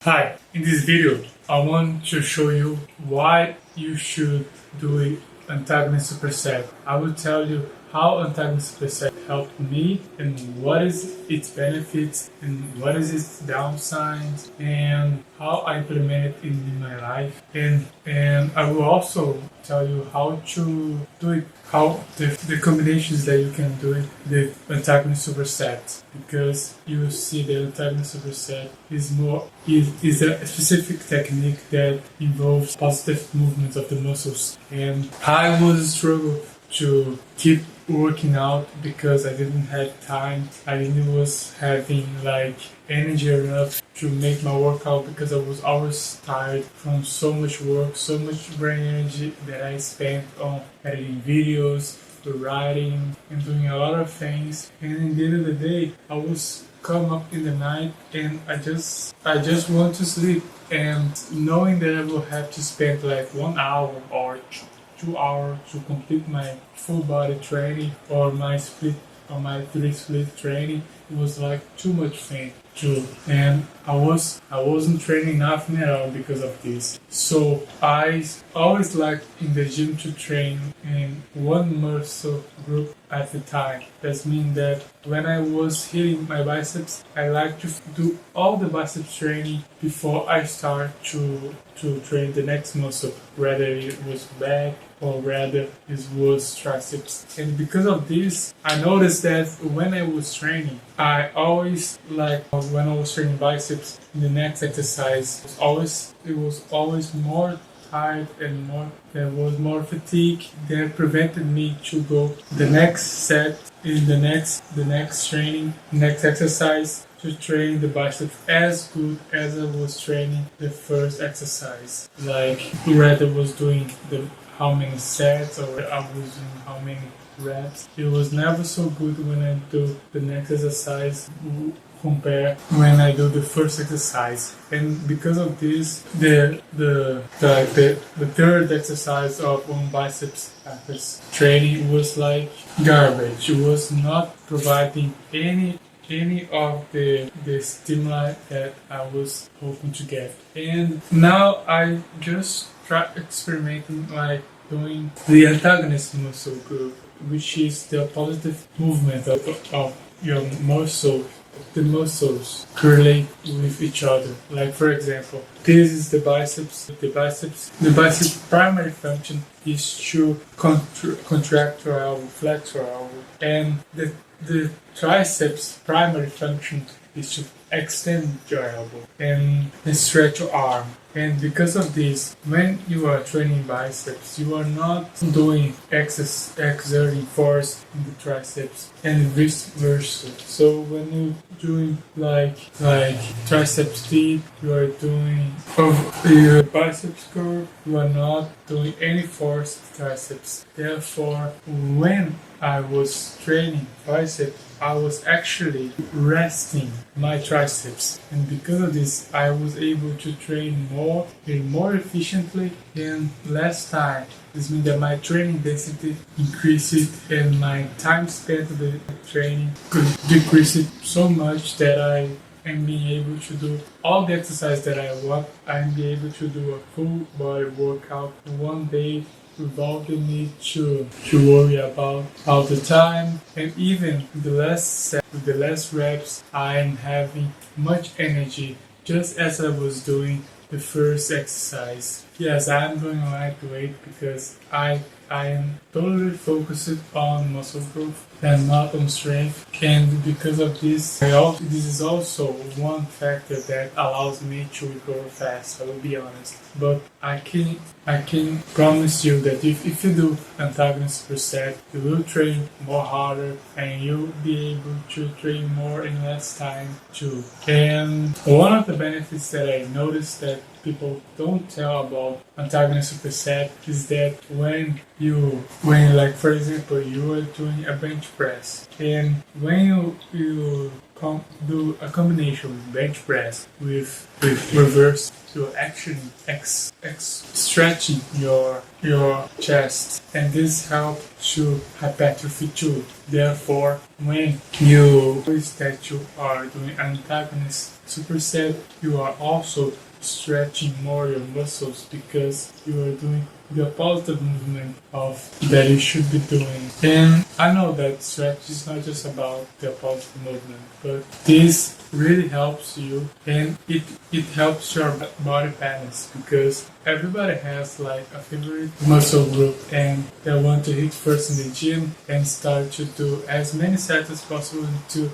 Hi, in this video I want to show you why you should do Antagonist Superset. I will tell you how Antagonist Superset helped me and what is its benefits and what is its downsides and how I implement it in my life, and I will also tell you how to do it, how the combinations that you can do it with Antagonist Superset, because you see the Antagonist Superset is a specific technique that involves positive movements of the muscles, and I was struggle to keep working out because I didn't have time. I didn't was having energy enough to make my workout because I was always tired from so much work, so much brain energy that I spent on editing videos, writing, and doing a lot of things. And in the end of the day, I was come up in the night and I just want to sleep, and knowing that I will have to spend like 1 hour or 2 hours to complete my full body training or my 3 split training, it was like too much thing too, and I wasn't training nothing at all because of this. So I always like in the gym to train in one muscle group at a time. That means that when I was hitting my biceps, I like to do all the biceps training before I start to train the next muscle, whether it was back or rather it was triceps. And because of this, I noticed that when I was training, I always when I was training biceps, in the next exercise it was always more tired and there was more fatigue that prevented me to go the next set in the next training, next exercise, to train the biceps as good as I was training the first exercise. Like rather was doing how many sets or I was doing how many reps. It was never so good when I do the next exercise compare when I do the first exercise. And because of this, the third exercise of one biceps training was like garbage. It was not providing any of the stimuli that I was hoping to get. And now I just try experimenting doing the antagonist muscle group, which is the positive movement of your muscle. The muscles correlate with each other. Like for example, this is the biceps. The biceps primary function is to contract your elbow, flex your elbow, and the triceps primary function is to extend your elbow and stretch your arm. And because of this, when you are training biceps, you are not doing exerting force in the triceps and vice versa. So when you're doing like triceps deep, you are doing your biceps curve, you are not doing any force to triceps. Therefore, when I was training biceps, I was actually resting my triceps, and because of this, I was able to train more and more efficiently in less time. This means that my training density increased and my time spent on the training could decrease it so much that I am being able to do all the exercise that I want. I'm being able to do a full body workout in one day without the need to worry about all the time. And even the less set, with the less reps, I'm having much energy just as I was doing the first exercise. Yes, I'm doing lightweight because I am totally focused on muscle growth and not on strength. And because of this, this is also one factor that allows me to recover fast, I will be honest. But I can promise you that if you do Antagonist Superset, you will train more harder and you'll be able to train more in less time too. And one of the benefits that I noticed that people don't tell about Antagonist Superset is that when like for example you are doing a bench press, and when you do a combination with bench press with reverse, you're actually stretching your chest, and this helps to hypertrophy too. Therefore, when you that you are doing antagonist superset, you are also stretching more your muscles because you are doing the positive movement of that you should be doing. And I know that stretch is not just about the positive movement, but this really helps you, and it helps your body balance because everybody has like a favorite muscle group and they want to hit first in the gym and start to do as many sets as possible until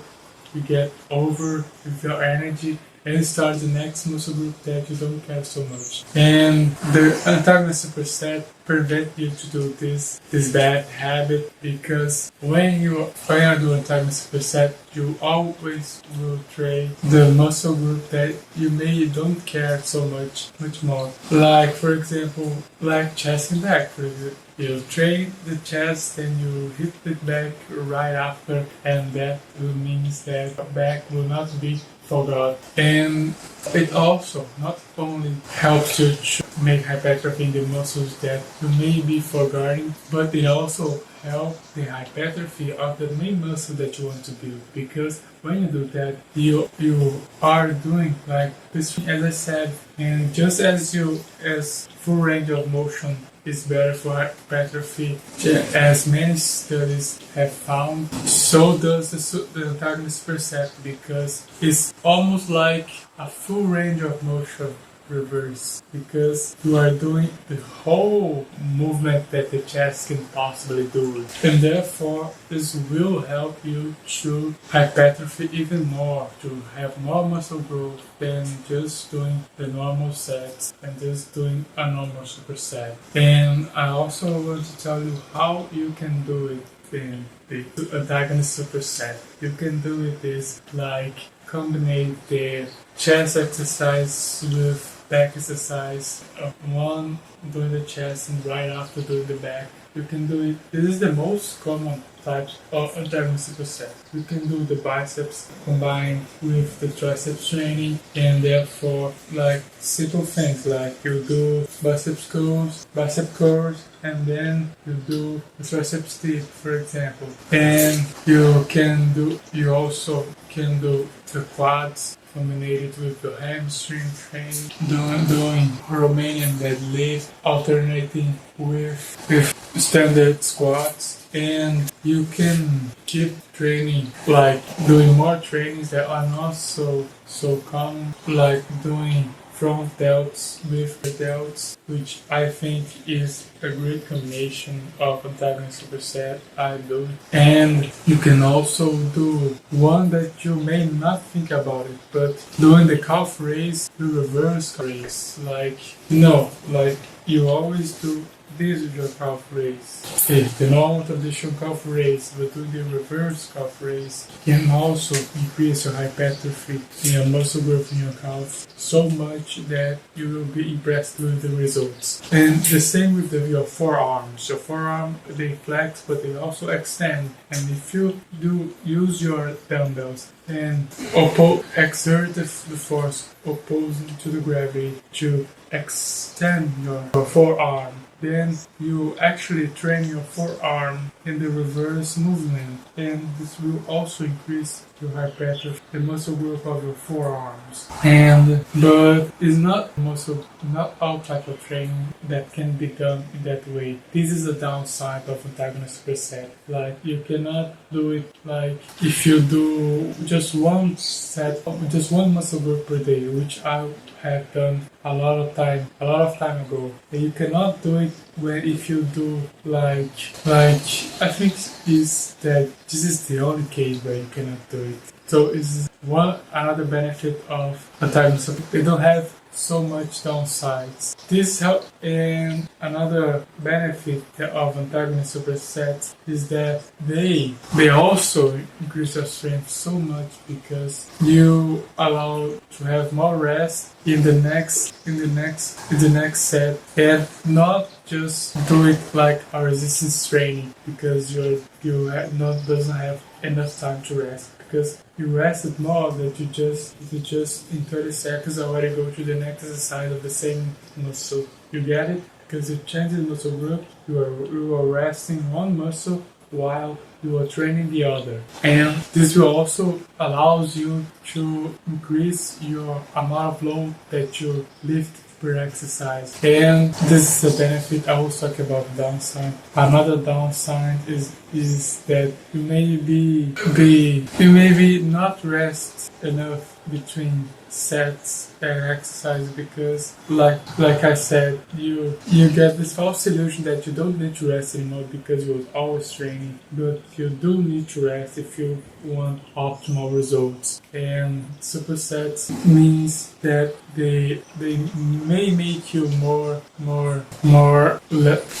you get over with your energy and start the next muscle group that you don't care so much. And the Antagonist Superset prevent you to do this bad habit because when you do Antagonist Superset, you always will train the muscle group that you maybe don't care so much more. Like for example, like chest and back. For example, you train the chest and you hit the back right after, and that means that back will not be forgot. And it also not only helps you to make hypertrophy in the muscles that you may be forgetting, but it also helps the hypertrophy of the main muscle that you want to build. Because when you do that, you are doing like this, as I said, and just as full range of motion is better for hypertrophy, as many studies have found, so does the Antagonist Superset, because it's almost like a full range of motion reverse, because you are doing the whole movement that the chest can possibly do, and therefore this will help you to hypertrophy even more, to have more muscle growth than just doing the normal sets and just doing a normal superset. And I also want to tell you how you can do it in the Antagonist Superset. You can do it is like combine the chest exercise with back exercise, one doing the chest and right after doing the back. You can do it. This is the most common type of Antagonist Superset. You can do the biceps combined with the triceps training, and therefore like simple things like you do bicep curls, and then you do the triceps dip, for example. And you also can do the quads combined with the hamstring training, doing Romanian deadlift, alternating with standard squats. And you can keep training, like doing more trainings that are not so common, like doing front delts with the delts, which I think is a great combination of Antagonist Superset. I do. And you can also do one that you may not think about it, but doing the calf raise, the reverse calf raise. Like you always do this is your calf raise. Okay, the normal traditional calf raise, but doing the reverse calf raise can also increase your hypertrophy in your muscle growth in your calf so much that you will be impressed with the results. And the same with your forearms. Your forearm, they flex, but they also extend. And if you do use your dumbbells and exert the force opposing to the gravity to extend your forearm, then you actually train your forearm in the reverse movement, and this will also increase your hypertrophy, the muscle growth of your forearms. But it's not all type of training that can be done in that way. This is a downside of Antagonist Superset. Like you cannot do it like if you do just one muscle group per day, which I have done a lot of time ago. And you cannot do it if you do like I think is that this is the only case where you cannot do it. So it's another benefit of Antagonist. They don't have so much downsides. This help, and another benefit of Antagonist Supersets is that they also increase your strength so much because you allow to have more rest in the next set, and not just do it like a resistance training because doesn't have enough time to rest. Because you rested more that you just in 30 seconds already go to the next exercise of the same muscle. You get it? Because you change the muscle group, you are resting one muscle while you are training the other. And this will also allows you to increase your amount of load that you lift per exercise. And this is a benefit. I will talk about downside. Another downside is that you may be not rest enough between sets and exercise, because like I said, you get this false illusion that you don't need to rest anymore because you're always training, but you do need to rest if you want optimal results. And supersets means that they may make you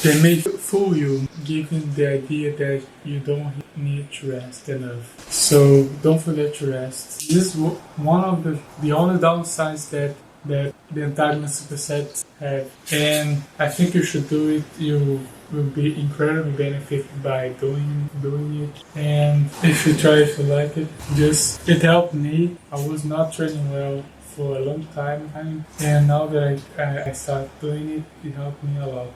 they may fool you, giving the idea that you don't need to rest enough. So don't forget to rest. This is one of the only downsides that the Antagonist Supersets have, and I think you should do it. You will be incredibly benefited by doing it. And if you like it, it helped me. I was not training well for a long time, and now that I started doing it, it helped me a lot.